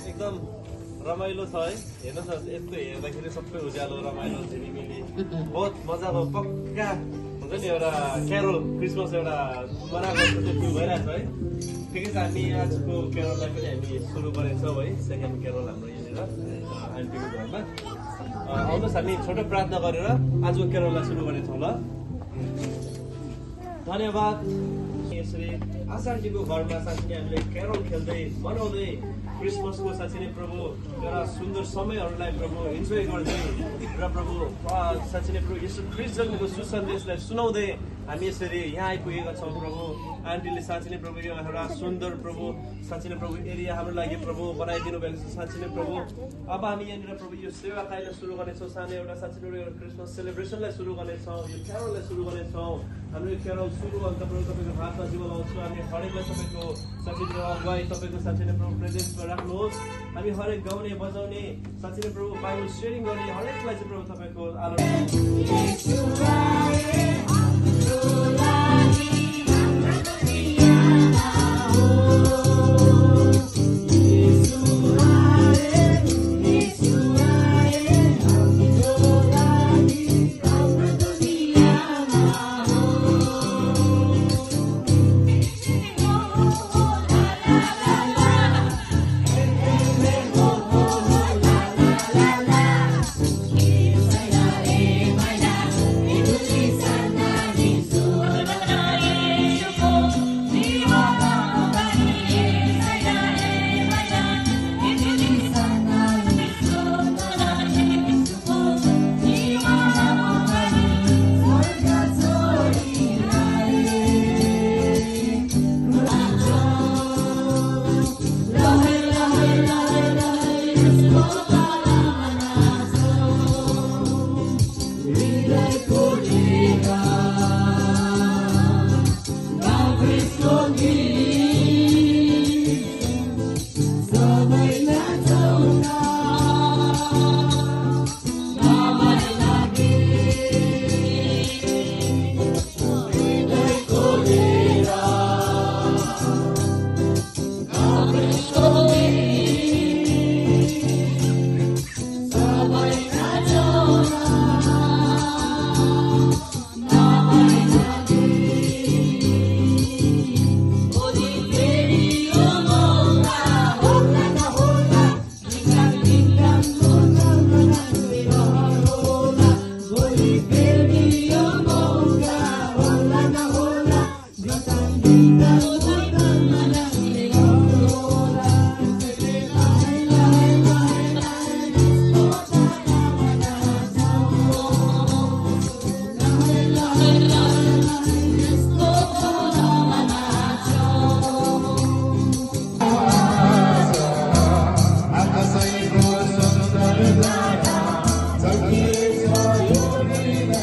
एकदम रमाइलो छ है हेर्नुहोस् न यस्तो हेर्दाखेरि सबै उज्यालो रमाइलो झिलिमिली बहुत मजाको पक्का हुन्छ नि एउटा क्यारोल क्रिसमस एउटा मनाएको जस्तो चाहिँ फिल भइरहेको छ है ठिकै छ हामी आजको क्यारोललाई पनि हामी सुरु गरेछौँ है सेकेन्ड क्यारोल हाम्रो यहाँनिर आन्टीको घरमा आउनुहोस् हामी छोटो प्रार्थना गरेर आजको क्यारोललाई सुरु गरेछौँ ल धन्यवाद यसरी आशान्टीको घरमा साँच्चै नै हामीले क्यारोल खेल्दै मनाउँदै क्रिसमसको साँच्चै नै प्रभु एउटा सुन्दर समयहरूलाई प्रभु इन्जोय गर्दै र प्रभु साँच्चै नै प्रभु यसो क्रिस्चियनको सुसन्देशलाई सुनाउँदै हामी यसरी यहाँ आइपुगेका छौँ प्रभु आन्टीले साँच्चै नै प्रभु यो एउटा सुन्दर प्रभु साँच्चै नै प्रभु एरिया हाम्रो लागि प्रभु बनाइदिनु भएको छ साँच्चै नै प्रभु अब हामी यहाँनिर प्रभु यो सेवा कार्यलाई सुरु गर्नेछौँ सानो एउटा साँच्चै नै एउटा क्रिसमस सेलिब्रेसनलाई सुरु गर्नेछौँ यो क्यारोललाई सुरु गर्नेछौँ हाम्रो यो क्यारोल सुरु गर्दा प्रभु तपाईँको हातमा जीवन आउँछु हामी हरेकलाई तपाईँको साँच्चै नै अगुवाई तपाईँको साँच्चै नै प्रभु प्रेजेन्समा राख्नुहोस् हामी हरेक गाउने बजाउने साँच्चै नै प्रभु बाइबल सेयरिङ गर्ने हरेकलाई चाहिँ प्रभु तपाईँको आलोचना